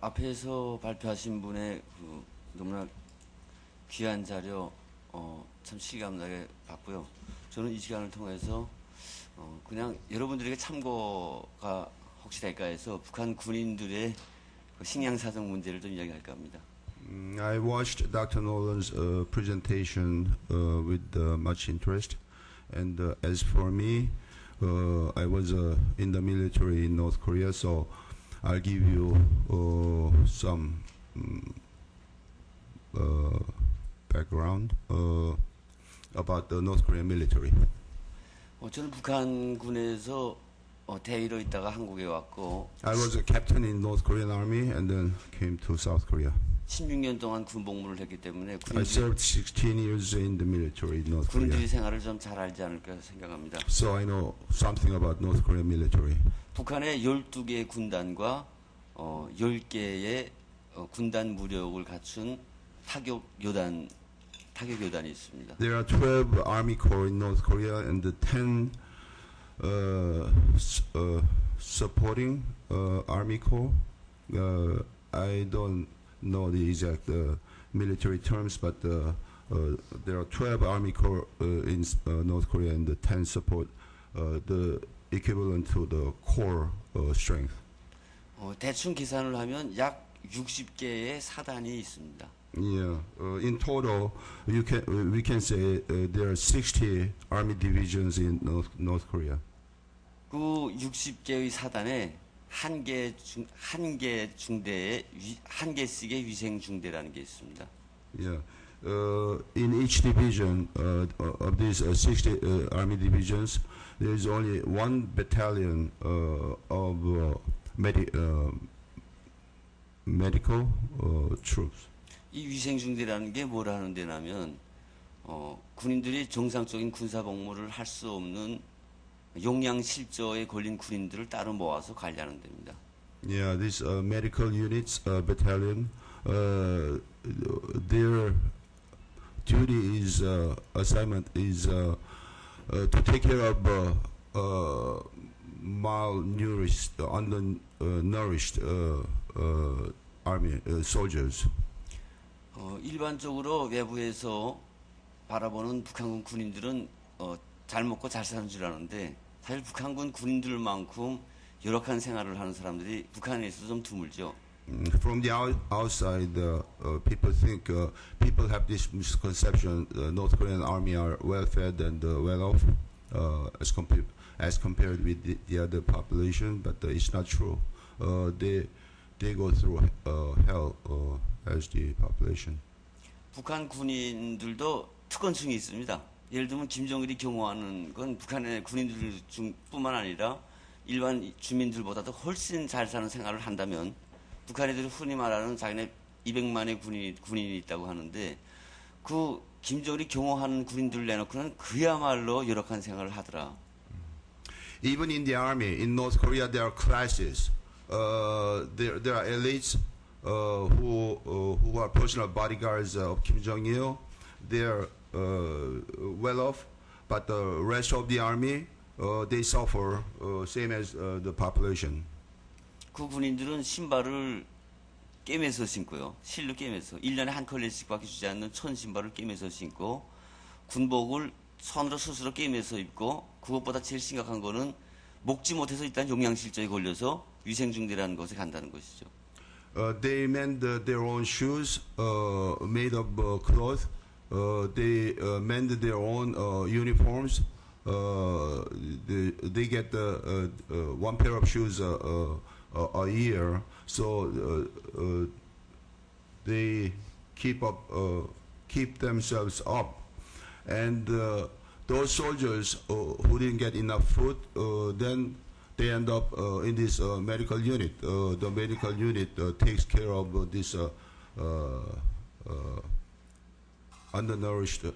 앞에서 발표하신 분의 그 너무나 귀한 자료 참 실감나게 봤고요. 저는 이 시간을 통해서 그냥 여러분들에게 참고가 혹시 될까 해서 북한 군인들의 그 식량 사정 문제를 좀 이야기할까 합니다. I watched Dr. Nolan's presentation with much interest, and as for me, I was in the military in North Korea, so I'll give you some background about the North Korean military. 저는 북한군에서 대위로 있다가 한국에 왔고 I was a captain in North Korean Army and then came to South Korea. 16년 동안 군복무를 했기 때문에 I served 16 years in the military in North 군인들의 Korea. 생활을 좀 잘 알지 않을까 생각합니다. So I know something about North Korean military. 북한의 12개의 군단과 10개의 군단 무력을 갖춘 타격요단이 있습니다. There are 12 Army Corps in North Korea and the 10 supporting Army Corps. I don't know the exact military terms, but there are 12 Army Corps in North Korea and the 10 support the equivalent to the core strength. 대충 계산을 하면 약 60개의 사단이 있습니다. Yeah, in total, we can say there are 60 army divisions in North Korea. 그 60개의 사단에 한 개 중대에 한 개씩의 위생 중대라는 게 있습니다. Yeah, in each division of these 60 army divisions, there is only one battalion of medical troops. 이 위생 중대라는 게 뭘 하는 데냐면 군인들이 정상적인 군사 복무를 할 수 없는 용량 실조에 걸린 군인들을 따로 모아서 관리하는 데입니다. Yeah, these medical units battalion, their duty is assignment is to take care of malnourished, undernourished army soldiers. 일반적으로 외부에서 바라보는 북한군 군인들은 잘 먹고 잘 사는 줄 아는데 사실 북한군 군인들만큼 열악한 생활을 하는 사람들이 북한에 있어서 좀 드물죠. From the outside, people think people have this misconception: North Korean army are well-fed and well-off as compared with the other population, but it's not true. They go through hell as the population. 북한 군인들도 특권층이 있습니다. 예를 들면 김정일이 경호하는 건 북한의 군인들 뿐만 아니라 일반 주민들보다도 훨씬 잘 사는 생활을 한다면 북한 애들이 흔히 말하는 자기네 200만의 군인이 있다고 하는데 그 김정일이 경호하는 군인들 내놓고는 그야말로 열악한 생활을 하더라. Even in the army, in North Korea, there are classes. There are elites who are personal bodyguards of Kim Jong-il. They are well off, but the rest of the army, they suffer same as the population. 그 군인들은 신발을 꿰매서 신고요. 실로 꿰매서 1년에 한 컬레씩밖에 주지 않는 천 신발을 꿰매서 신고 군복을 손으로 스스로 꿰매서 입고 그것보다 제일 심각한 거는 먹지 못해서 일단 용량실조에 걸려서 위생중대라는 곳에 간다는 것이죠. They mend their own shoes made of cloth. They mend their own uniforms. They get one pair of shoes a year, so they keep themselves up. And those soldiers who didn't get enough food, then they end up in this medical unit. The medical unit takes care of this undernourished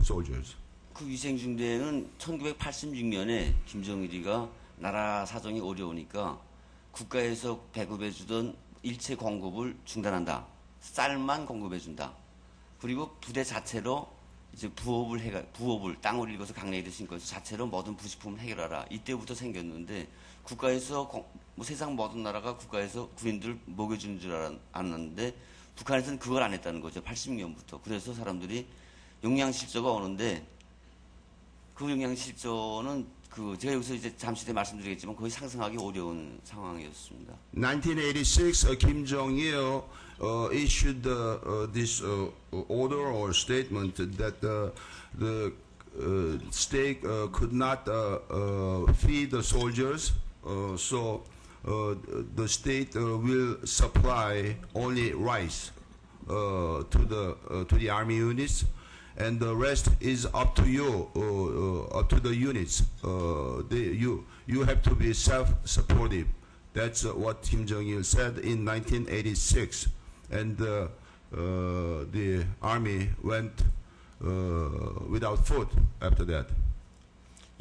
soldiers. 그 위생중대는 1986년에 김정일이가 나라 사정이 어려우니까 국가에서 배급해주던 일체 공급을 중단한다. 쌀만 공급해준다. 그리고 부대 자체로 이제 부업을 땅을 읽어서 강냉이를 신고 해서 자체로 모든 부식품을 해결하라. 이때부터 생겼는데 국가에서 뭐 세상 모든 나라가 국가에서 군인들 먹여주는 줄 알았는데 북한에서는 그걸 안 했다는 거죠. 80년부터. 그래서 사람들이 영양실조가 오는데 그 영양실조는 제가 여기서 이제 잠시 뒤에 말씀드리겠지만 거의 상상하기 어려운 상황이었습니다. 1986, Kim Jong-il issued this order or statement that the state could not feed the soldiers, so the state will supply only rice to the army units, and the rest is up to you, up to the units. You have to be self-supportive. That's what Kim Jong-il said in 1986, and the army went without food after that.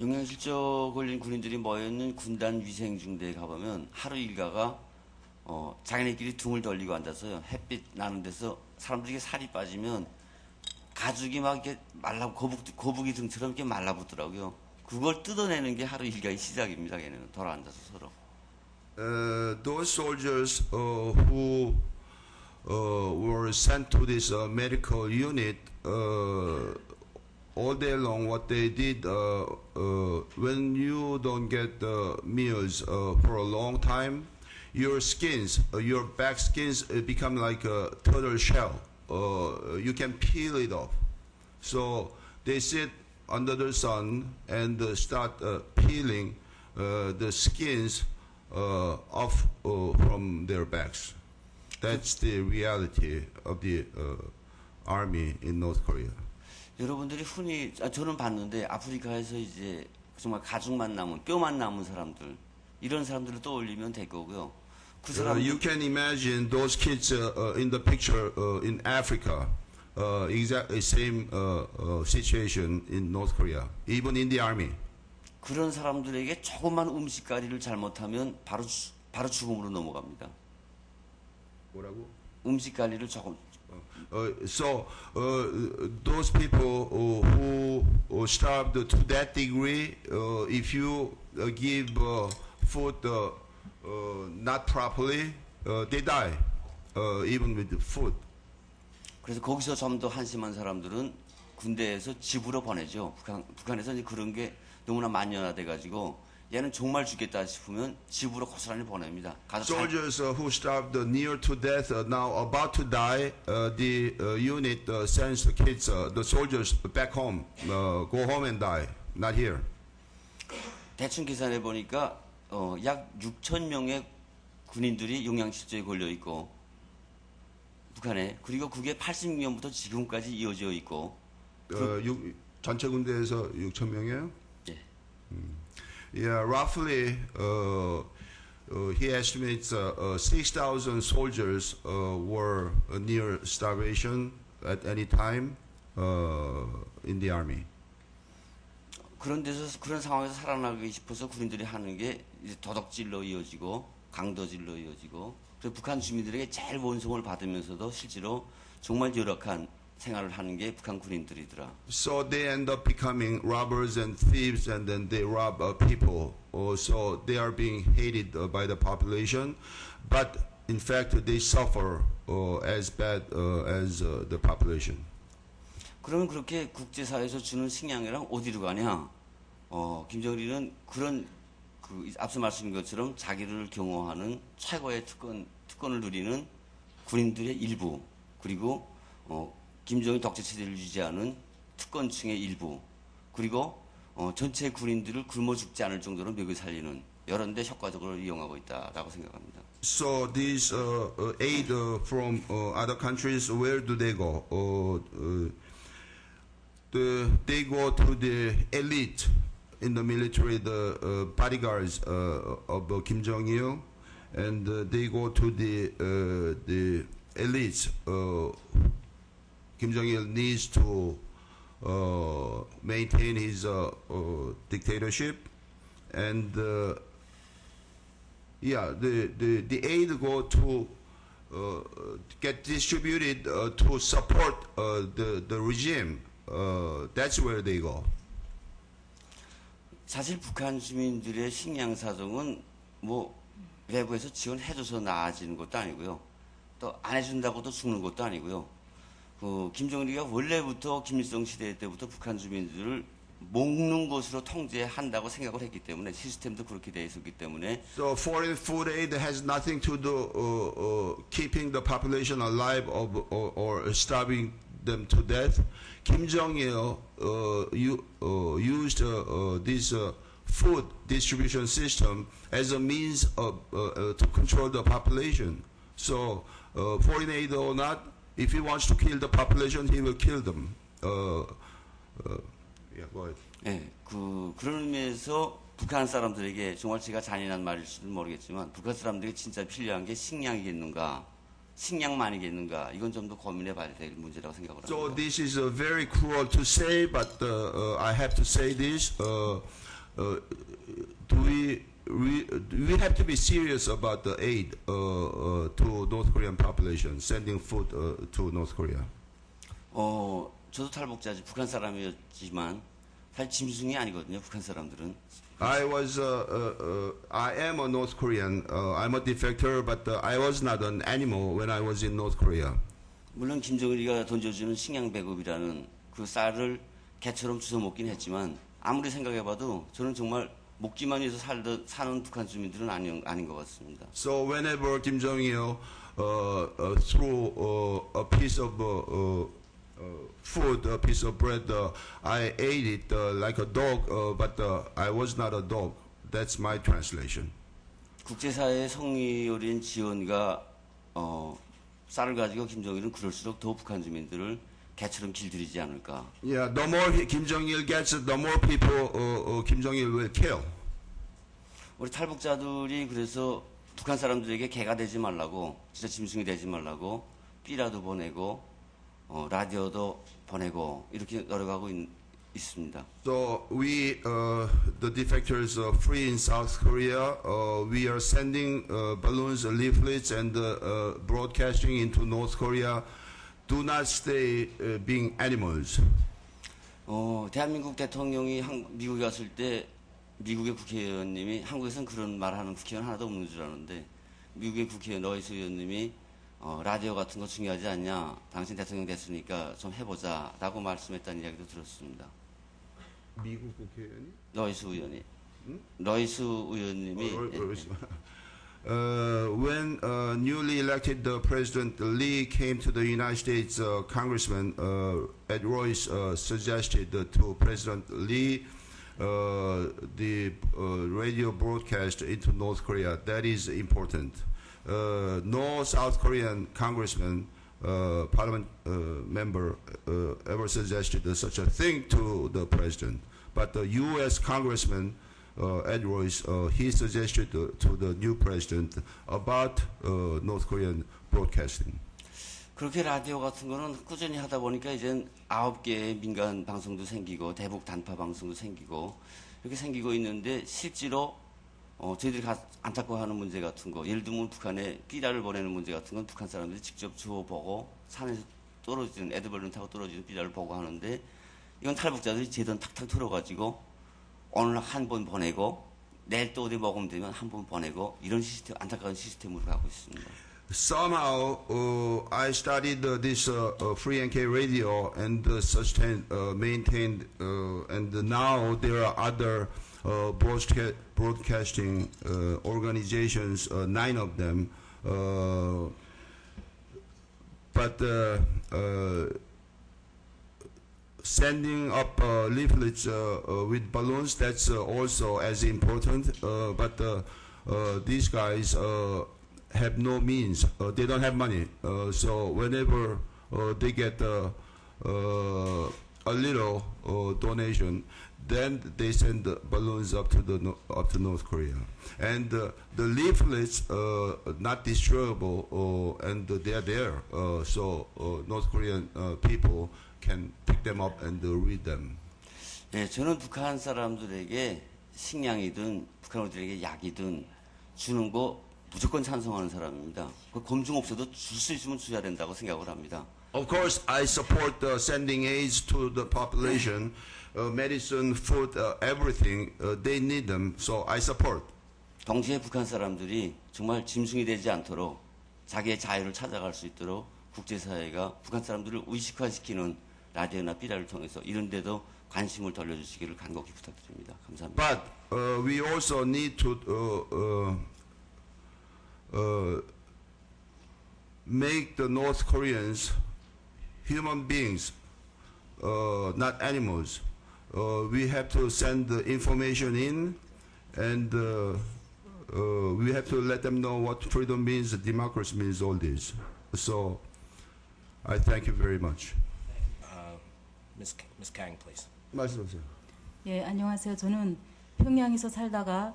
영양실조 걸린 군인들이 모여있는 군단 위생중대에 가보면 하루 일과가 자기네끼리 둥을 돌리고 앉아서요. 햇빛 나는 데서 사람들이 살이 빠지면 가죽이 막 이렇게 거북이 등처럼 이렇게 말라붙더라고요. 그걸 뜯어내는 게 하루 일과의 시작입니다. 걔네는 돌아 앉아서 서로. Those soldiers who were sent to this medical unit, all day long, what they did, when you don't get meals for a long time, your skins, your back skins become like a turtle shell. You can peel it off. So they sit under the sun and start peeling the skins off from their backs. That's the reality of the army in North Korea. 여러분들이 흔히 저는 봤는데 아프리카에서 이제 정말 가죽만 남은 뼈만 남은 사람들 이런 사람들을 떠올리면 될 거고요. 그 사람들 You can imagine those kids in the picture in Africa. Exactly same situation in North Korea, even in the army. 그런 사람들에게 조금만 음식 관리를 잘못하면 바로 죽음으로 넘어갑니다. 뭐라고? 음식 관리를 조금 So those people who starved to that degree, if you give food not properly, they die, even with the food. 그래서 거기서 좀 더 한심한 사람들은 군대에서 집으로 보내죠. 북한에서 이제 그런 게 너무나 만연화돼 가지고 얘는 정말 죽겠다 싶으면 집으로 고스란히 보냅니다. 가서 Soldiers who starved near to death, now about to die, the unit sends the kids, the soldiers back home, go home and die, not here. 대충 계산해 보니까 약 6천 명의 군인들이 영양실조에 걸려 있고 북한에 그리고 그게 80년부터 지금까지 이어져 있고 전체 군대에서 6천 명이에요? 예. Yeah, roughly, he estimates 6,000 soldiers were near starvation at any time in the army. 그런 상황에서 살아나기 싶어서 군인들이 하는 게 이제 도덕질로 이어지고 강도질로 이어지고 그래서 북한 주민들에게 제일 원성을 받으면서도 실제로 정말 열악한 생활을 하는 게 북한 군인들이더라. So they end up becoming robbers and thieves, and then they rob people. So they are being hated by the population, but in fact they suffer as bad as the population. 그러면 그렇게 국제사회에서 주는 식량이랑 어디로 가냐? 김정일은 그런 앞서 말씀드린 것처럼 자기를 경호하는 최고의 특권을 누리는 군인들의 일부 그리고 김정일 독재 체제를 유지하는 특권층의 일부 그리고 전체 군인들을 굶어 죽지 않을 정도로 먹여 살리는 이런 데 효과적으로 이용하고 있다라고 생각합니다. So these aid from other countries, where do they go? They go to the elite in the military, the bodyguards of Kim Jong-il, and they go to the elites. Kim Jong-il needs to maintain his dictatorship, and the aid go to get distributed to support the regime. That's where they go. 사실 북한 주민들의 식량 사정은 뭐 외부에서 지원해줘서 나아지는 것도 아니고요. 또 안 해준다고도 죽는 것도 아니고요. 김정일이가 원래부터 김일성 시대 때부터 북한 주민들을 먹는 것으로 통제한다고 생각을 했기 때문에 시스템도 그렇게 되어 있었기 때문에 So foreign food aid has nothing to do keeping the population alive or starving them to death. Kim Jong-il used this food distribution system as a means to control the population. So foreign aid or not, if he wants to kill the population, he will kill them. Yeah, go ahead. 예, 그런 의미에서 북한 사람들에게 정말 제가 잔인한 말일지도 모르겠지만 북한 사람들에게 진짜 필요한 게 식량이겠는가, 식량만이겠는가 이건 좀 더 고민해 봐야 될 문제라고 생각을 So 합니다. this is very cruel to say, but I have to say this. We have to be serious about the aid to North Korean population, sending food to North Korea. 저도 탈북자지 북한 사람이었지만 사실 짐승이 아니거든요. 북한 사람들은. I am a North Korean. I'm a defector, but I was not an animal when I was in North Korea. 물론 김정일이가 던져주는 식량 배급이라는 그 쌀을 개처럼 주워 먹긴 했지만 아무리 생각해봐도 저는 정말 먹기만 위해서 사는 북한 주민들은 아닌 것 같습니다. So whenever Kim Jong-il threw a piece of food, a piece of bread, I ate it like a dog, but I was not a dog. That's my translation. 국제사회의 성의어린 지원과 쌀을 가지고 김정일은 그럴수록 더 북한 주민들을 개처럼 길들이지 않을까. Yeah, the more Kim Jong-il gets, the more people Kim Jong-il will kill. 우리 탈북자들이 그래서 북한 사람들에게 개가 되지 말라고, 진짜 짐승이 되지 말라고 삐라도 보내고 라디오도 보내고 이렇게 노력하고 있습니다. So we, the defectors free in South Korea, we are sending balloons, leaflets, and broadcasting into North Korea. Do not stay being animals. 대한민국 대통령이 미국에 갔을 때 미국의 국회의원님이 한국에서는 그런 말하는 국회의원 하나도 없는 줄 아는데 미국의 국회의원 러이스 의원님이 라디오 같은 거 중요하지 않냐? 당신 대통령 됐으니까 좀 해보자라고 말씀했다는 이야기도 들었습니다. 미국 국회의원이? 러이스 의원이. 러이스 의원님이 when newly elected President Lee came to the United States, Congressman Ed Royce suggested to President Lee the radio broadcast into North Korea. That is important. No South Korean congressman, parliament member ever suggested such a thing to the president. But the U.S. Congressman Ed Royce, he suggested to the new president about North Korean broadcasting. 그렇게 라디오 같은 거는 꾸준히 하다 보니까 이젠 9개의 민간 방송도 생기고 대북 단파 방송도 생기고 이렇게 생기고 있는데 실제로 저희들이 안타까워하는 문제 같은 거 예를 들면 북한에 삐라를 보내는 문제 같은 건 북한 사람들이 직접 주워보고 산에서 떨어지는 에드벌룬 타고 떨어지는 삐라를 보고 하는데 이건 탈북자들이 제 돈 탁탁 털어가지고 오늘 한 번 보내고 내일 또 어디 먹으면 되면 한 번 보내고 이런 시스템 안타까운 시스템으로 가고 있습니다. Somehow I studied this free NK radio and maintained and now there are other broadcasting organizations, 9 of them, but sending up leaflets with balloons, that's also as important, but these guys have no means. They don't have money. So whenever they get a little donation, then they send the balloons up to North Korea. And the leaflets not destroyable, and they are there. So North Korean people can pick them up and read them. 네, 저는 북한 사람들에게 식량이든 북한어들에게 약이든 주는 거 무조건 찬성하는 사람입니다. 그 검증 없어도 줄 수 있으면 줘야 된다고 생각을 합니다. Of course, I support sending aids to the population, medicine, food, everything. They need them, so I support. 동시에 북한 사람들이 정말 짐승이 되지 않도록 자기의 자유를 찾아갈 수 있도록 국제사회가 북한 사람들을 의식화시키는 라디오나 삐라를 통해서 이런 데도 관심을 돌려주시기를 간곡히 부탁드립니다. 감사합니다. But we also need to make the North Koreans human beings, not animals. We have to send the information in, and we have to let them know what freedom means, democracy means, all this. So I thank you very much. Ms. Kang, please. 말씀하세요. 예, 안녕하세요. 저는 평양에서 살다가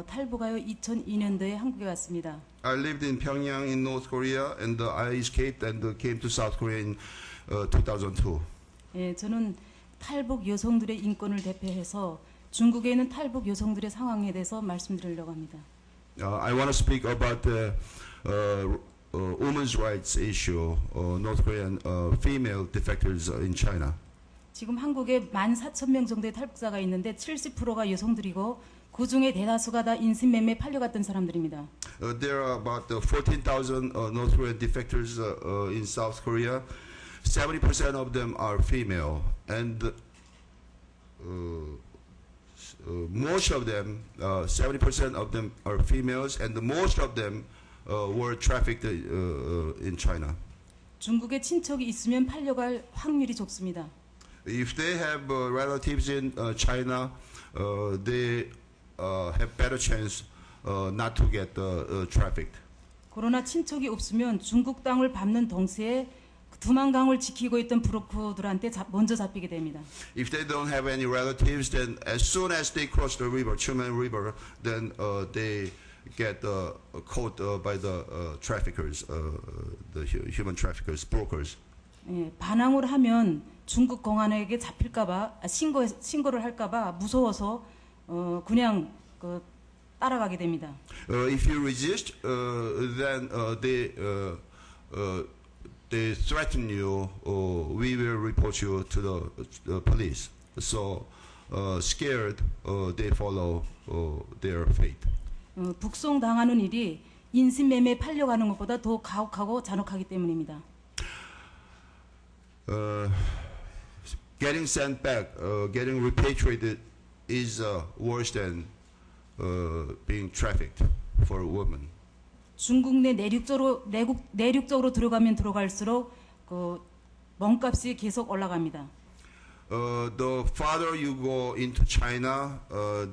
탈북하여 2002년도에 한국에 왔습니다. I lived in Pyongyang in North Korea, and I escaped and came to South Korea in 2002. 예, 저는 탈북 여성들의 인권을 대표해서 중국에 있는 탈북 여성들의 상황에 대해서 말씀드리려고 합니다. I want to speak about the women's rights issue, North Korean female defectors in China. 지금 한국에 14,000명 정도의 탈북자가 있는데 70%가 여성들이고 그 중에 대다수가 다 인신매매 팔려갔던 사람들입니다. There are about 14,000 North Korean defectors in South Korea. 70% of them are female, and most of them, 70% of them are females, and most of them were trafficked in China. 중국에 친척이 있으면 팔려갈 확률이 적습니다. If they have relatives in China, they have better chance not to get trafficked. 그러나 친척이 없으면 중국 땅을 밟는 동시에 두만강을 지키고 있던 브로커들한테 먼저 잡히게 됩니다. If they don't have any relatives, then as soon as they cross the river, Chuman River, then they get caught by the traffickers, the human traffickers, brokers. 예, 반항을 하면 중국 공안에게 잡힐까봐 신고를 할까봐 무서워서 그냥 따라가게 됩니다. If you resist, then they threaten you. We will report you to the police. So scared, they follow their fate. 북송 당하는 일이 인신매매 팔려가는 것보다 더 가혹하고 잔혹하기 때문입니다. Getting sent back, getting repatriated is worse than being trafficked for a woman. 중국 내 내륙적으로 들어가면 들어갈수록 그 몸값이 계속 올라갑니다. The farther you go into China,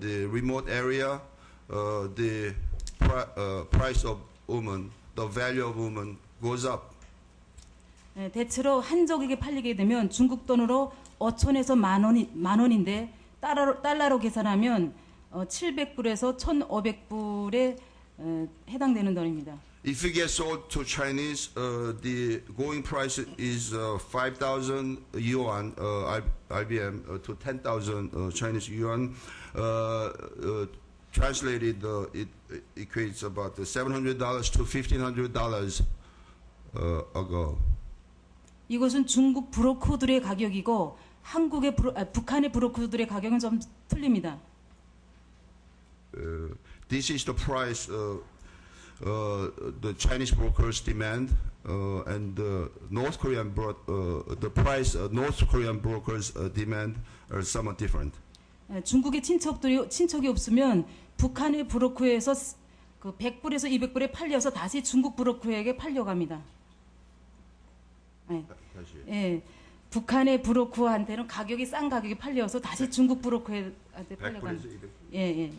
the remote area, the price of woman, the value of woman goes up. 예, 대체로 한족에게 팔리게 되면 중국 돈으로 5천에서 만 원인데 달러로 계산하면 700불에서 1,500불에 해당되는 돈입니다. If you get sold to Chinese, the going price is 5,000 yuan, IBM, to 10,000 Chinese yuan. Translated, it equates about $700 to $1,500 ago. 이것은 중국 브로커들의 가격이고 북한의 브로커들의 가격은 좀 틀립니다. This is the price the Chinese brokers demand, and the North Korean the price North Korean brokers demand are somewhat different. 중국의 친척이 없으면 북한의 브로커에서 그 100불에서 200불에 팔려서 다시 중국 브로커에게 팔려갑니다. 네. 예, 북한의 브로커한테는 가격이 싼 가격에 팔려서 다시 중국 브로커한테 팔려갑니다. 예.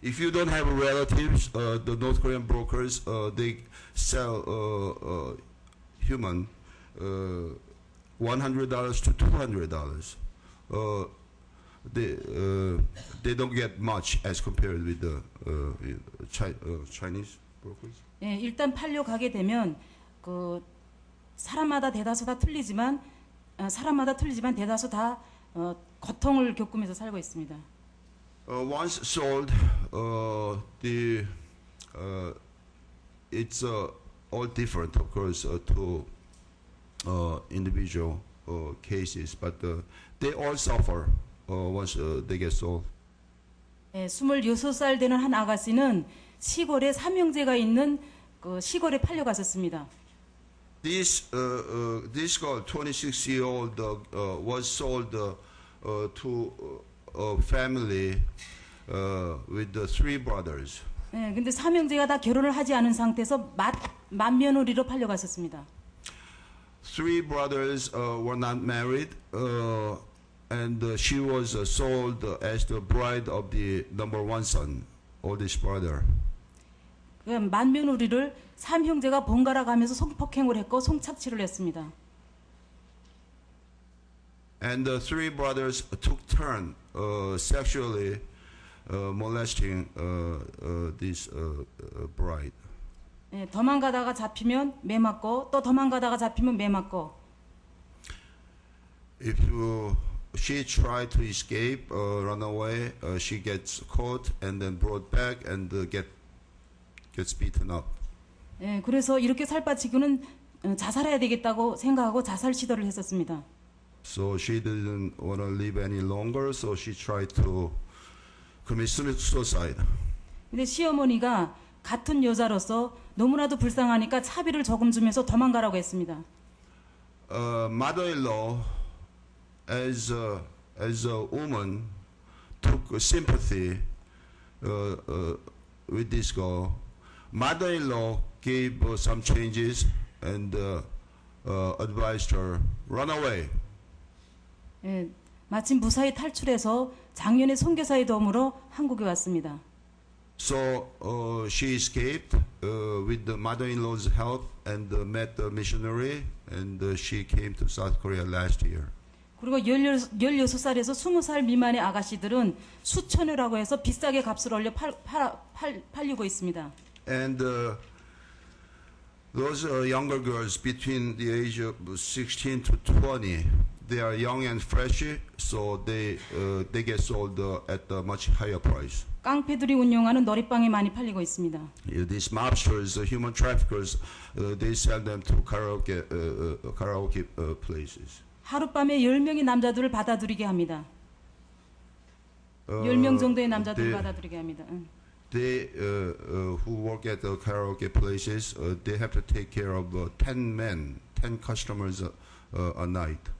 If you don't have relatives, the North Korean brokers they sell human $100 to $200. They don't get much as compared with the Chinese brokers. 예, 일단 팔려가게 되면 그 사람마다 대다수 다 틀리지만 대다수 다 고통을 겪으면서 살고 있습니다. Once sold, it's all different, of course, to individual cases, but they all suffer once they get sold. 26살 되는 한 아가씨는 시골에 삼형제가 있는 그 시골에 팔려갔었습니다. This girl, 26-year-old, was sold to a family with the three brothers. 근데 삼형제가 다 결혼을 하지 않은 상태에서 맏며느리로 팔려갔었습니다. Three brothers were not married, and she was sold as the bride of the number one son, oldest brother. 그 맏며느리를 삼형제가 번갈아 가면서 성폭행을 했고 성착취를 했습니다. And the three brothers took turn sexually molesting this bride. 도망가다가 잡히면 매 맞고 또 도망가다가 잡히면 매 맞고. If she tried to escape, run away, she gets caught and then brought back and gets beaten up. 그래서 이렇게 살빠지고는 자살해야 되겠다고 생각하고 자살 시도를 했었습니다. So she didn't want to live any longer, so she tried to commit suicide. 근데 시어머니가 같은 여자로서 너무나도 불쌍하니까 차비를 조금 주면서 도망가라고 했습니다. Mother-in-law, as a woman, took sympathy with this girl. Mother-in-law gave some changes and advised her run away. 마침 무사히 탈출해서 작년에 선교사의 도움으로 한국에 왔습니다. So she escaped with the mother-in-law's help and met the missionary, and she came to South Korea last year. 그리고 16살에서 20살 미만의 아가씨들은 수천유라고 해서 비싸게 값을 올려 팔리고 있습니다. And those younger girls between the age of 16 to 20, they are young and fresh, so they get sold at a much higher price. 깡패들이 운영하는 놀이방에 많이 팔리고 있습니다. These mobsters, human traffickers, they sell them to karaoke places. 하룻밤에 10명의 남자들을 받아들이게 합니다. 10명 정도의 남자들을 받아들이게 합니다. They who work at the karaoke places, they have to take care of 10 men, 10 customers a night.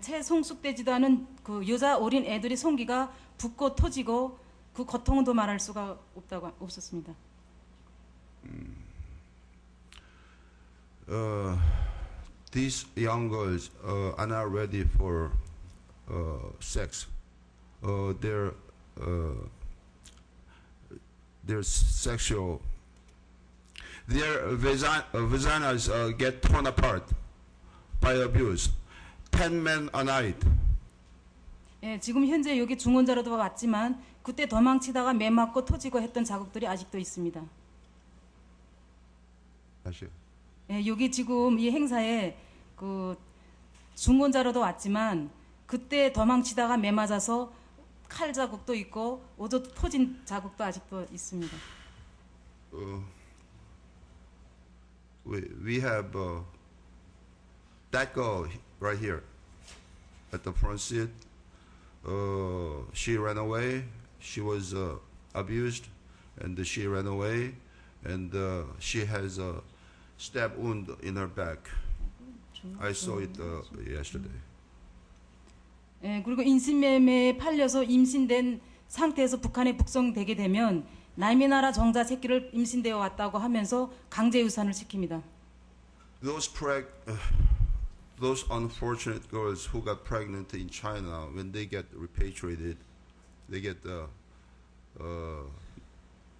채 성숙되지도 않은 그 여자 어린 애들이 성기가 붓고 터지고 그 고통은 더 말할 수가 없었습니다. These young girls are not ready for sex. Their sexual, their vaginas get torn apart by abuse. 10 men a night. 지금 현재 여기 중원자로도 왔지만 그때 도망치다가 매 맞고 터지고 했던 자국들이 아직도 있습니다. 여기 지금 이 행사에 그 중원자로도 왔지만 그때 도망치다가 매 맞아서 칼 자국도 있고 오도 터진 자국도 아직도 있습니다. We have that girl right here at the front seat. She ran away. She was abused, and she ran away, and she has a stab wound in her back. I saw it yesterday. 그리고 인신매매에 팔려서 임신된 상태에서 북한에 북송되게 되면 남의 나라 정자 새끼를 임신되어 왔다고 하면서 강제 유산을 시킵니다. Those unfortunate girls who got pregnant in China, when they get repatriated, they get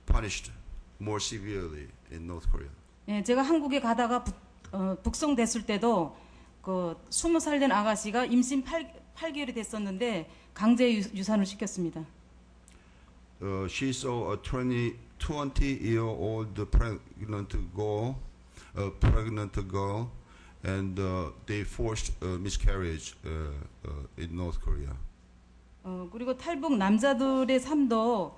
punished more severely in North Korea. 제가 한국에 가다가 북송됐을 때도 그 20살 된 아가씨가 임신 8개월이 됐었는데 강제 유산을 시켰습니다. She saw a 20-year-old pregnant girl, and they forced miscarriage in North Korea. 그리고 탈북 남자들의 삶도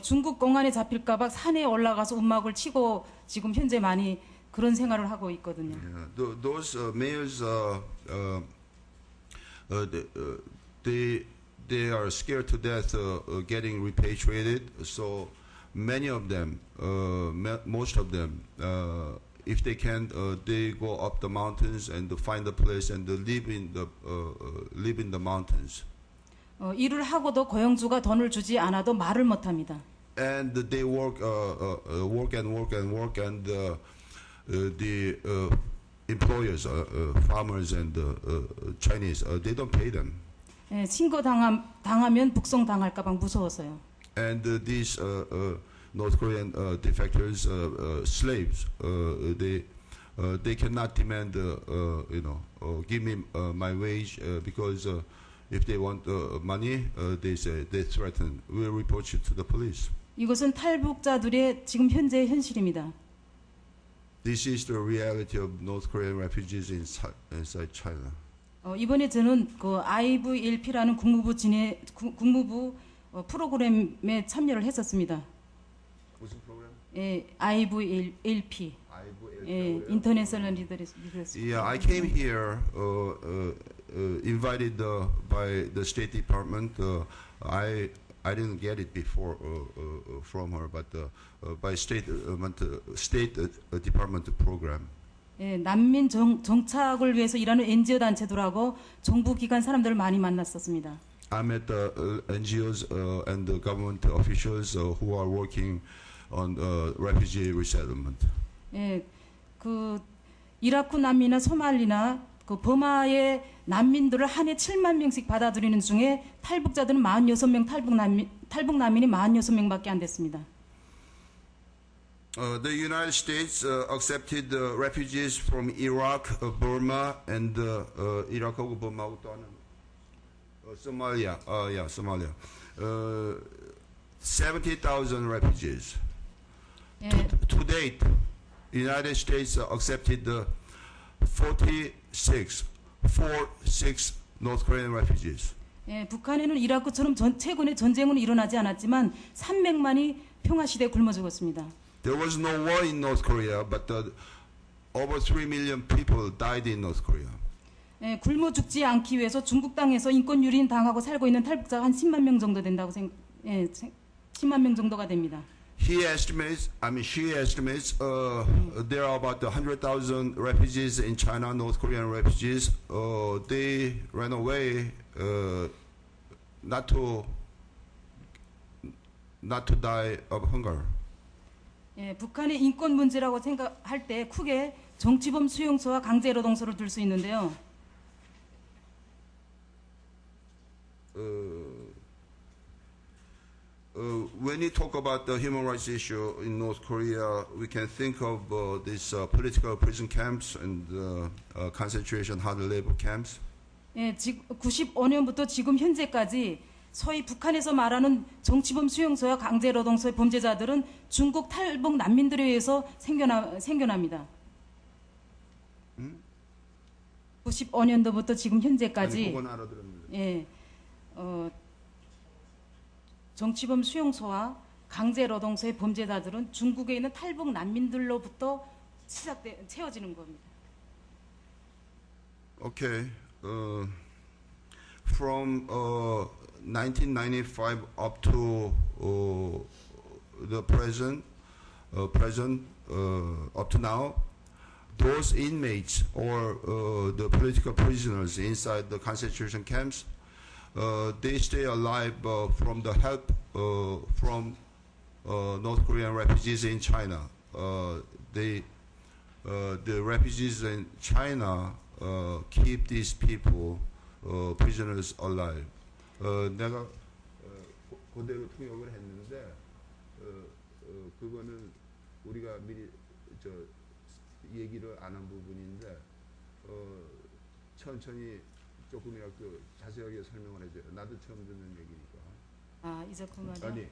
중국 공안에 잡힐까봐 산에 올라가서 움막을 치고 지금 현재 많이 그런 생활을 하고 있거든요. Yeah. Those males, they are scared to death getting repatriated. So many of them, most of them, if they can, they go up the mountains and to find a place and to live in the mountains. 일을 하고도 고용주가 돈을 주지 않아도 말을 못합니다. And they work and the employers, farmers and Chinese, they don't pay them. 예, 신고 당하면 북송 당할까봐 무서워서요. And these North Korean defectors, slaves, they cannot demand, give me my wage because if they want money, they threaten, we'll report you to the police. 이것은 탈북자들의 지금 현재의 현실입니다. This is the reality of North Korean refugees inside China. 이번에 저는 그 IVLP라는 국무부 프로그램에 참여를 했었습니다. 무슨 프로그램? 예, IVLP. 예, International Leaders. Yeah, I came here invited by the State Department. I didn't get it before from her, but by State Department program. 예, 난민 정착을 위해서 일하는 NGO 단체들하고 정부 기관 사람들을 많이 만났었습니다. I met the NGOs and the government officials who are working on refugee resettlement. 예, 그 이라크 난민이나 소말리나 그 버마의 난민들을 한 해 7만 명씩 받아들이는 중에 탈북자들은 46명 탈북 난민이 46명밖에 안 됐습니다. The United States accepted refugees from Iraq, Burma, and Iraq하고 Burma하고 또 하는 Somalia. Somalia. 70,000 refugees. 예, To date, United States accepted 46 North Korean refugees. 예, 북한에는 이라크처럼 최근에 전쟁은 일어나지 않았지만 300만이 평화 시대에 굶어 죽었습니다. There was no war in North Korea, but over 3 million people died in North Korea. 예, 굶어 죽지 않기 위해서 중국 땅에서 인권 유린 당하고 살고 있는 탈북자가 한 10만 명 정도 된다고 10만 명 정도가 됩니다. She estimates there are about 100,000 refugees in China, North Korean refugees. They ran away not to die of hunger. 예, 북한의 인권 문제라고 생각할 때 크게 정치범 수용소와 강제노동소를 들 수 있는데요. When you talk about the human rights issue in North Korea, we can think of these political prison camps and concentration hard labor camps. 예, 95년부터 지금 현재까지 소위 북한에서 말하는 정치범 수용소와 강제노동소의 범죄자들은 중국 탈북 난민들에 의해서 생겨납니다. 95년도부터 지금 현재까지 그건 알아들었는데. 예, 정치범 수용소와 강제노동소의 범죄자들은 중국에 있는 탈북 난민들로부터 채워지는 겁니다. Okay. From 1995 up to the present, up to now, those inmates or the political prisoners inside the concentration camps, they stay alive from the help from North Korean refugees in China. The refugees in China keep these people, prisoners, alive. 내가 그대로 통역을 했는데 그거는 우리가 미리 얘기를 안 한 부분인데 천천히 조금이라도 자세하게 설명을 해줘요. 나도 처음 듣는 얘기니까. 아, 이제 그만이요? 아니,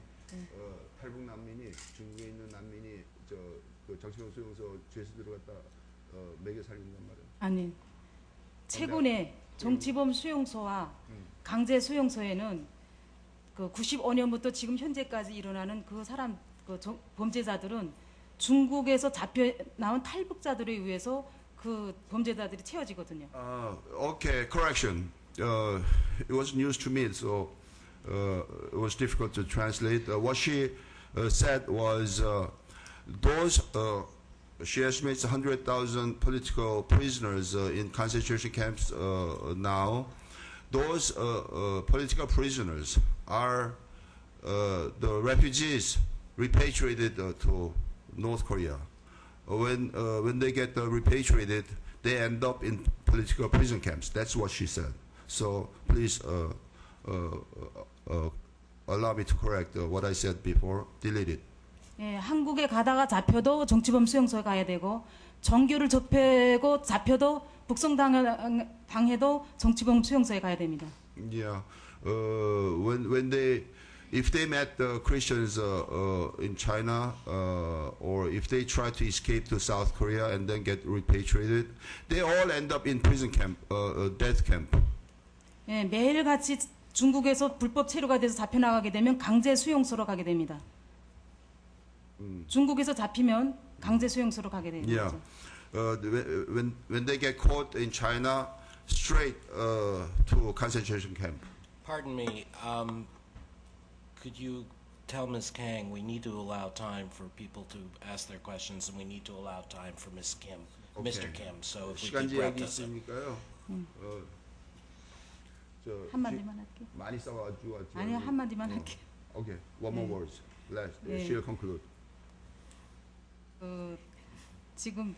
탈북 난민이 중국에 있는 난민이 그 정치범 수용소 죄수 들어갔다 매겨 살린단 말이에요. 아니, 최근에 정치범 수용소와 강제 수용소에는 그 95년부터 지금 현재까지 일어나는 범죄자들은 중국에서 잡혀 나온 탈북자들에 의해서 그 범죄자들이 채워지거든요. Okay, correction. It was news to me. So it was difficult to translate. What she said was those she estimates 100,000 political prisoners in concentration camps now. Those political prisoners are the refugees repatriated to North Korea. When they get repatriated, they end up in political prison camps. That's what she said. So please allow me to correct what I said before. Delete it. 예, 한국에 가다가 잡혀도 정치범 수용소에 가야 되고 정규를 접하고 잡혀도 북송당해도 정치범 수용소에 가야 됩니다. Yeah. When they, if they met Christians in China, or if they try to escape to South Korea and then get repatriated, they all end up in prison camp, death camp. 예, 매일같이 중국에서 불법 체류가 돼서 잡혀나가게 되면 강제 수용소로 가게 됩니다. 중국에서 잡히면 강제 수용소로 가게 되는 Yeah. 거죠. When they get caught in China, straight to concentration camp. Pardon me. Could you tell Ms. Kang we need to allow time for people to ask their questions, and we need to allow time for Ms. Kim, Mr. Kim. So if we 시간 could wrap 제약이 this up. 있으니까요. 한마디만 할게요. 많이 싸워가지고. 아니요, 한마디만 할게요. Okay, one more words. Last, 네. she'll conclude. 지금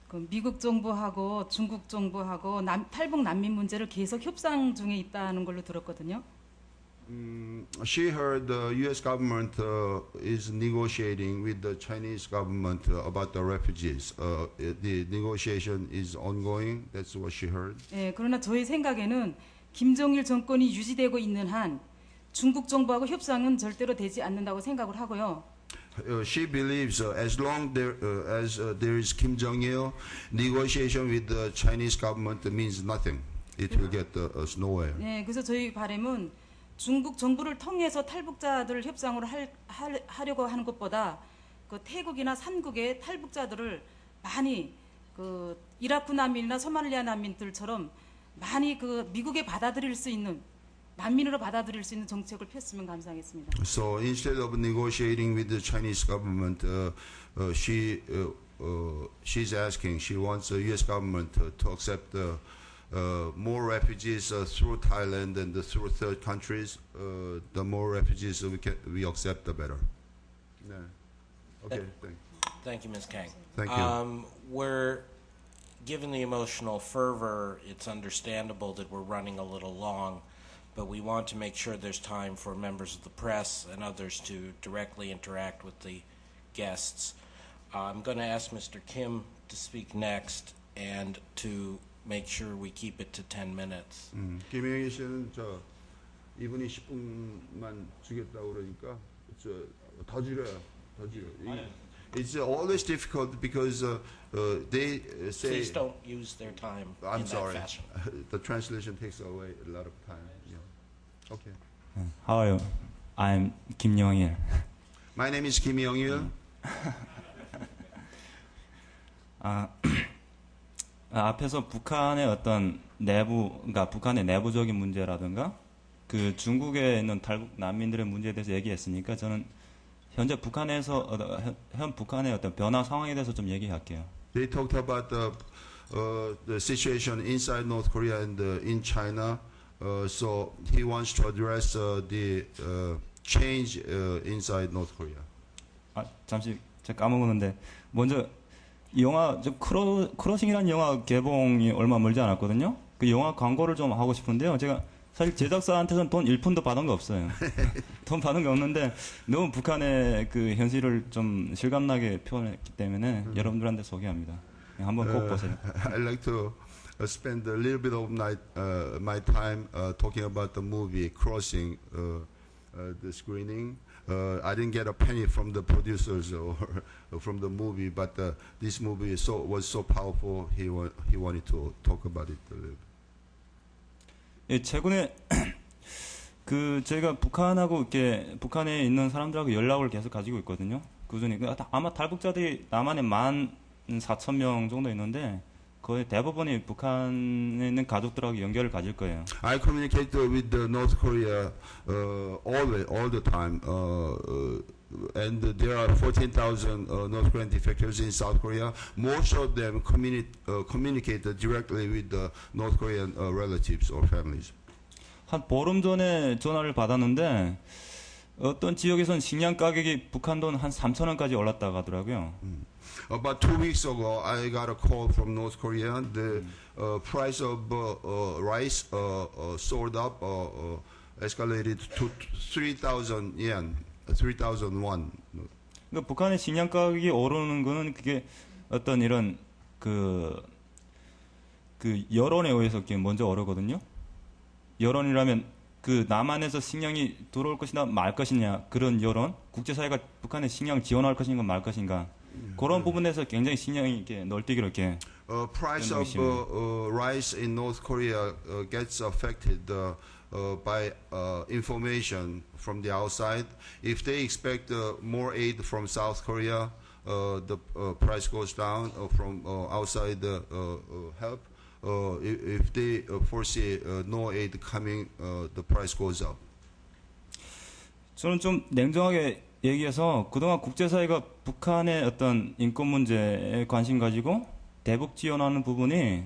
그 미국 정부하고 중국 정부하고 탈북 난민 문제를 계속 협상 중에 있다는 걸로 들었거든요. She heard the U.S. government is negotiating with the Chinese government about the refugees. The negotiation is ongoing. That's what she heard. 예, 그러나 저희 생각에는 김정일 정권이 유지되고 있는 한 중국 정부하고 협상은 절대로 되지 않는다고 생각을 하고요. She believes as long as there is Kim Jong-il, negotiation with the Chinese government means nothing. It will get us nowhere. 예, 그래서 저희 바람은 중국 정부를 통해서 탈북자들 협상을 하려고 하는 것보다 그 태국이나 삼국의 탈북자들을 많이 그 이라크 난민이나 소말리아 난민들처럼 많이 그 미국에 받아들일 수 있는 난민으로 받아들일 수 있는 정책을 폈으면 감사하겠습니다. So instead of negotiating with the Chinese government, she's asking, she wants the U.S. government to accept more refugees through Thailand and through third countries. The more refugees we accept, the better. Yeah. Okay, thanks. Thank you, Ms. Kang. Thank you. Given the emotional fervor, it's understandable that we're running a little long, but we want to make sure there's time for members of the press and others to directly interact with the guests. I'm going to ask Mr. Kim to speak next and to make sure we keep it to 10 minutes. 김영희 씨는 이분이 10분만 주겠다고 그러니까 더 줄여요. It's always difficult because they say. Please don't use their time I'm in sorry. that fashion. The translation takes away a lot of time. Yeah. Okay. How are you? I'm Kim Young-il. My name is Kim Young-il. 앞에서 북한의 어떤 그러니까 북한의 내부적인 문제라든가 그 중국에 있는 탈북 난민들의 문제에 대해서 얘기했으니까 저는 현재 현 북한의 어떤 변화 상황에 대해서 좀 얘기할게요. They talked about the situation inside North Korea and in China. So he wants to address the change inside North Korea. 잠시 제가 까먹었는데 먼저 영화 크로싱이라는 영화 개봉이 얼마 멀지 않았거든요. 그 영화 광고를 좀 하고 싶은데요. 제가 사실 제작사한테서는 돈 1푼도 받은 거 없어요. 돈 받은 거 없는데 너무 북한의 그 현실을 좀 실감나게 표현했기 때문에 여러분들한테 소개합니다. 한번 꼭 보세요. I'd like to spend a little bit of my time talking about the movie Crossing, the screening. I didn't get a penny from the producers or from the movie, but this movie was so powerful. He wanted to talk about it a little bit. 예, 최근에 저희가 북한에 있는 사람들하고 연락을 계속 가지고 있거든요. 그중에 아마 탈북자들이 남한에 14,000명 정도 있는데 거의 대부분이 북한에 있는 가족들하고 연결을 가질 거예요. I communicate with the North Korea all the time, and there are 14,000 North Korean defectors in South Korea. Most of them communicate directly with the North Korean relatives or families. 한 보름 전에 전화를 받았는데 어떤 지역에서는 식량 가격이 북한 돈 한 3,000원까지 올랐다고 하더라고요. About 2 weeks ago, I got a call from North Korea. The price of rice soared up, escalated to 3,000 yen, 3,000 won. 그러니까 북한의 식량 가격이 오르는 거는 그게 어떤 이런 그 여론에 의해서 이렇게 먼저 오르거든요. 여론이라면 그 남한에서 식량이 들어올 것이냐 말 것이냐 그런 여론, 국제사회가 북한에 식량 지원할 것인가 말 것인가 그런 부분에서 굉장히 식량이 이렇게 널뛰기로 이렇게 Price of rice in North Korea gets affected by information from the outside. If they expect more aid from South Korea, the price goes down from outside help. If they foresee no aid coming, the price goes up. 저는 좀 냉정하게 얘기해서 그동안 국제사회가 북한의 어떤 인권 문제에 관심 가지고 대북 지원하는 부분이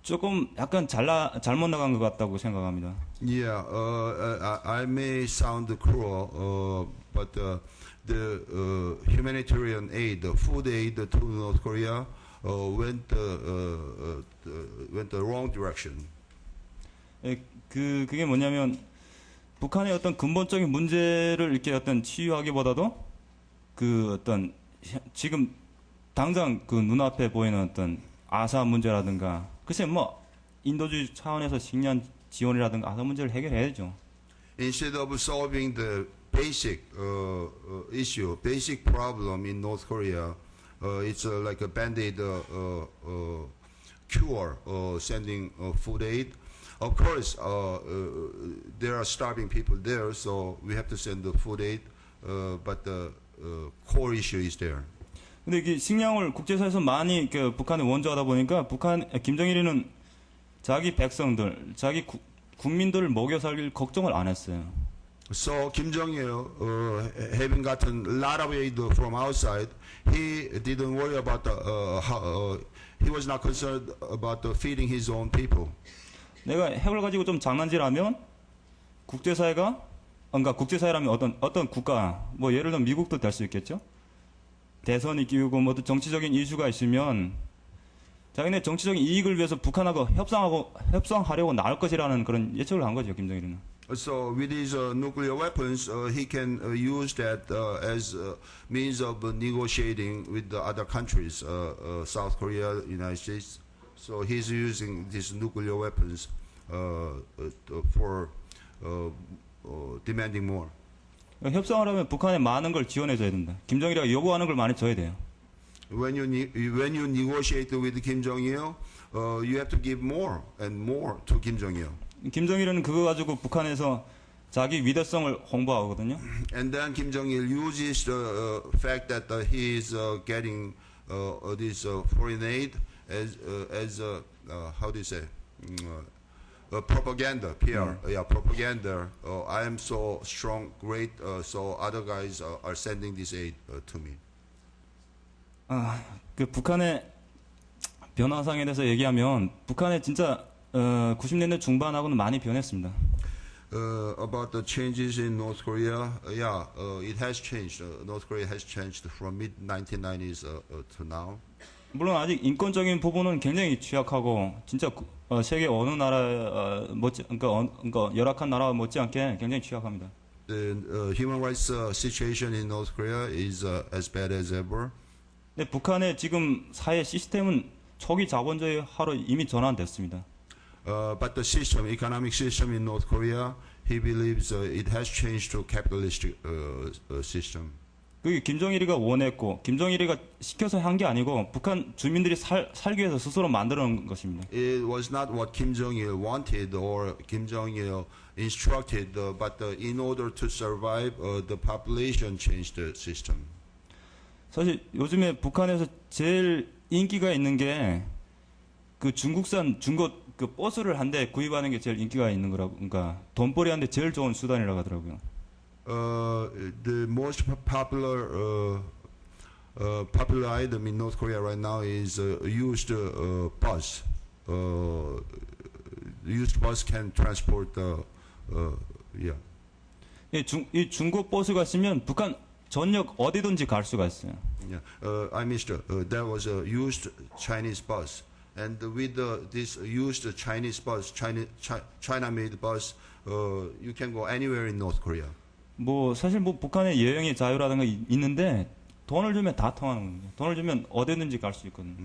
조금 약간 잘못 나간 것 같다고 생각합니다. Yeah, I may sound cruel, but the humanitarian aid, the food aid to North Korea went the wrong direction. 그게 뭐냐면 북한의 어떤 근본적인 문제를 이렇게 어떤 치유하기보다도 그 어떤 지금 당장 그 눈앞에 보이는 어떤 아사 문제라든가 글쎄 뭐 인도주의 차원에서 식량 지원이라든가 아사 문제를 해결해야죠. Instead of solving the basic issue, basic problem in North Korea, it's like a band-aid cure, sending food aid. Of course, there are starving people there, so we have to send the food aid, but the core issue is there. 근데 이게 식량을 국제사회에서 많이 그 북한에 원조하다 보니까 김정일이는 자기 백성들, 자기 국민들을 먹여 살릴 걱정을 안 했어요. So Kim Jong-il, having gotten a lot of aid from outside, he didn't worry about he was not concerned about feeding his own people. 내가 핵을 가지고 좀 장난질하면 국제사회가 그러니까 국제사회라면 어떤 국가 뭐 예를 들면 미국도 될 수 있겠죠. 대선이 끼우고 뭐 정치적인 이슈가 있으면 자기네 정치적인 이익을 위해서 북한하고 협상하려고 나올 것이라는 그런 예측을 한 거죠, 김정일은. So with his nuclear weapons, he can use that as a means of negotiating with the other countries, South Korea, United States. So he's using these nuclear weapons for demanding more. 협상을 하면 북한에 많은 걸 지원해줘야 된다. 김정일이가 요구하는 걸 많이 줘야 돼요. When you negotiate with Kim Jong-il, you have to give more and more to Kim Jong-il. 김정일은 그거 가지고 북한에서 자기 위대성을 홍보하거든요. And then Kim Jong-il uses the fact that he is getting this foreign aid as how do you say propaganda, PR, yeah, propaganda. I am so strong, great, so other guys are sending this aid to me. 그 북한의 변화상에 대해서 얘기하면 북한의 진짜 90년대 중반하고는 많이 변했습니다. About the changes in North Korea, yeah, it has changed. North Korea has changed from mid 1990s to now. 물론 아직 인권적인 부분은 굉장히 취약하고 진짜 세계 어느 나라 그러니까 열악한 나라와 못지않게 굉장히 취약합니다. The human rights situation in North Korea is as bad as ever. 근데 북한의 지금 사회 시스템은 초기 자본주의 하로 이미 전환됐습니다. But the system, economic system in North Korea, he believes it has changed to capitalistic system. 그게 김정일이가 원했고 김정일이가 시켜서 한 게 아니고 북한 주민들이 살기 위해서 스스로 만들어놓은 것입니다. It was not what Kim Jong-il wanted or Kim Jong-il instructed, but in order to survive, the population changed the system. 사실 요즘에 북한에서 제일 인기가 있는 게 그 중국산 중고 그 버스를 한 대 구입하는 게 제일 인기가 있는 거라고, 그러니까 돈벌이 하는데 제일 좋은 수단이라고 하더라고요. The most popular item in North Korea right now is used bus. Used bus can transport yeah. 이 중고 버스가 있으면 북한 전역 어디든지 갈 수가 있어요. Yeah. I missed. There was a used Chinese bus, and with this used Chinese bus, China-made bus, you can go anywhere in North Korea. 뭐 사실 뭐 북한의 여행의 자유라든가 있는데 돈을 주면 다 통하는 겁니다. 돈을 주면 어디든지 갈 수 있거든요.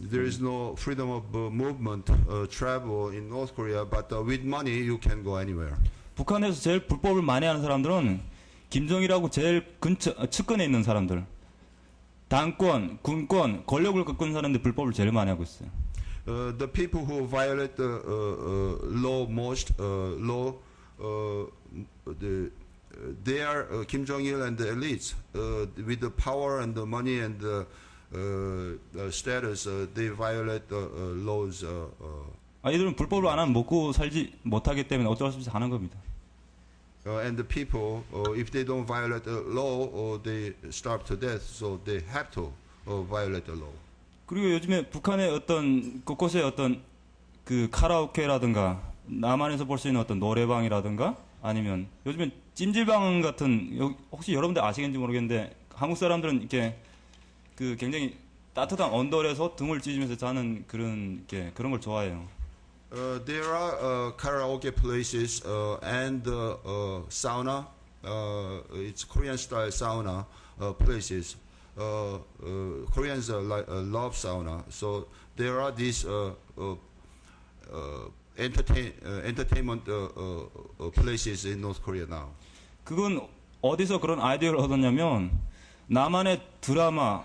There is no freedom of movement, travel in North Korea, but with money you can go anywhere. 북한에서 제일 불법을 많이 하는 사람들은 김정일하고 제일 측근에 있는 사람들, 당권, 군권, 권력을 꺾은 사람들 불법을 제일 많이 하고 있어요. The people who violate the law most, they are Kim Jong-il and the elites. With the power and the money and the status, they violate the laws. 이들은 불법을 안 하면 먹고 살지 못하기 때문에 어쩔 수 없이 하는 겁니다. And the people, if they don't violate the law, they starve to death. So they have to violate the law. 그리고 요즘에 북한의 어떤 곳곳에 어떤 그 카라오케라든가 남한에서 볼 수 있는 어떤 노래방이라든가 아니면 요즘엔 찜질방 같은 혹시 여러분들 아시겠는지 모르겠는데 한국 사람들은 이렇게 그 굉장히 따뜻한 언더에서 등을 찢으면서 자는 그런 걸 좋아해요. There are karaoke places and sauna. It's Korean style sauna places. Koreans love sauna, so there are these entertainment places in North Korea now. 그건 어디서 그런 아이디어를 얻었냐면 남한의 드라마,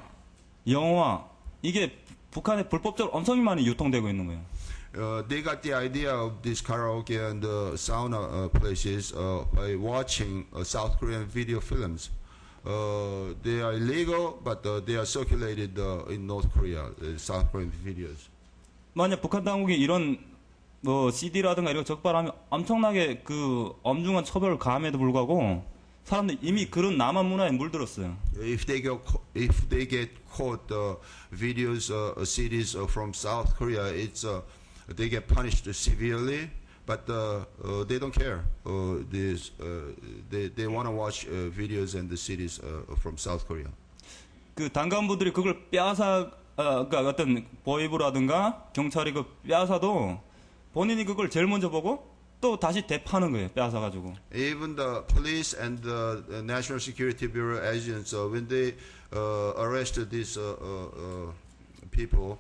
영화 이게 북한에 불법적으로 엄청 많이 유통되고 있는 거예요. They got the idea of this karaoke and sauna places by watching South Korean video films. They are illegal, but they are circulated in North Korea, South Korean videos. 만약 북한 당국이 이런 뭐 CD라든가 이런 거 적발하면 엄청나게 그 엄중한 처벌을 가함에도 불구하고 사람들 이미 그런 남한 문화에 물들었어요. If they get caught videos, CDs from South Korea, they get punished severely, but they don't care. They want to watch videos and the CDs from South Korea. 그 당간부들이 그걸 빼앗아, 그러니까 어떤 보이부라든가 경찰이 그 빼앗아도 본인이 그걸 제일 먼저 보고 또 다시 되파는 거예요. 빼앗아가지고. Even the police and the National Security Bureau agents, when they arrest these people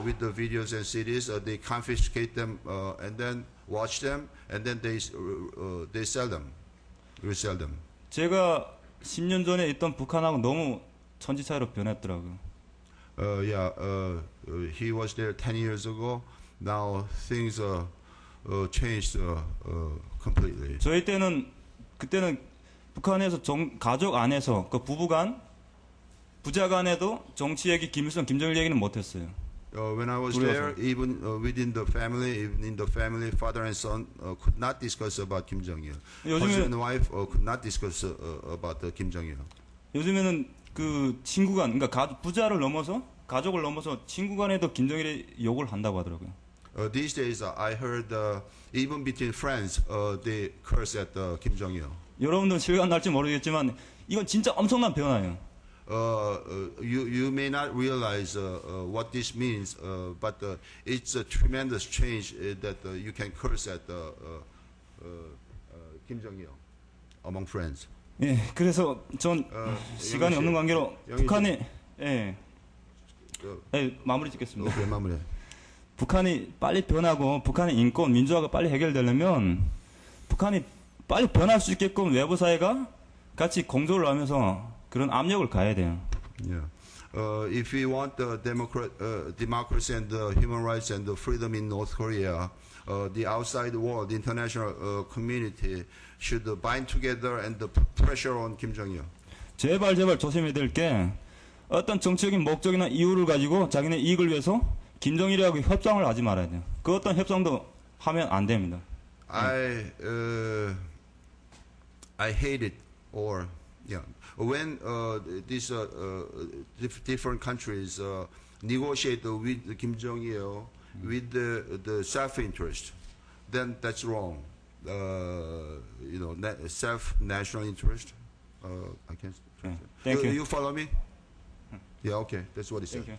with the videos and CDs, they confiscate them and then watch them, and then they sell them, resell them. 제가 10년 전에 있던 북한하고 너무 천지 차이로 변했더라고요. He was there 10 years ago. Now things changed completely. 저희 때는 그때는 북한에서 가족 안에서 그 부부간 부자간에도 정치 얘기 김일성 김정일 얘기는 못했어요. When I was there, even within the family, father and son could not discuss about Kim Jong-il. Husband and wife could not discuss about Kim Jong-il. 요즘에는 그 친구간, 그러니까 부자를 넘어서 가족을 넘어서 친구간에도 김정일이 욕을 한다고 하더라고요. These days, I heard even between friends, they curse at Kim Jong-il. 여러분들은 실감 날지 모르겠지만 이건 진짜 엄청난 변화예요. You may not realize what this means, but it's a tremendous change that you can curse at Kim Jong-il among friends. 예, 그래서 전 시간이 없는 관계로 북한이 마무리 짓겠습니다. 오케이, 마무리. 북한이 빨리 변하고 북한의 인권, 민주화가 빨리 해결되려면 북한이 빨리 변할 수 있게끔 외부 사회가 같이 공조를 하면서 그런 압력을 가해야 돼요. Yeah. If we want democracy and human rights and freedom in North Korea, the outside world, the international community should bind together and put pressure on Kim Jong-il. 제발 조심해야 될 게 어떤 정치적인 목적이나 이유를 가지고 자기네 이익을 위해서 김정일하고 협상을 하지 말아야 돼요. 그 어떤 협상도 하면 안 됩니다. I hate it, or when these different countries negotiate with Kim Jong-il with the self-interest, then that's wrong. Self-national interest. I can't. Thank you. You follow me? Yeah. Okay. That's what he said. Thank you.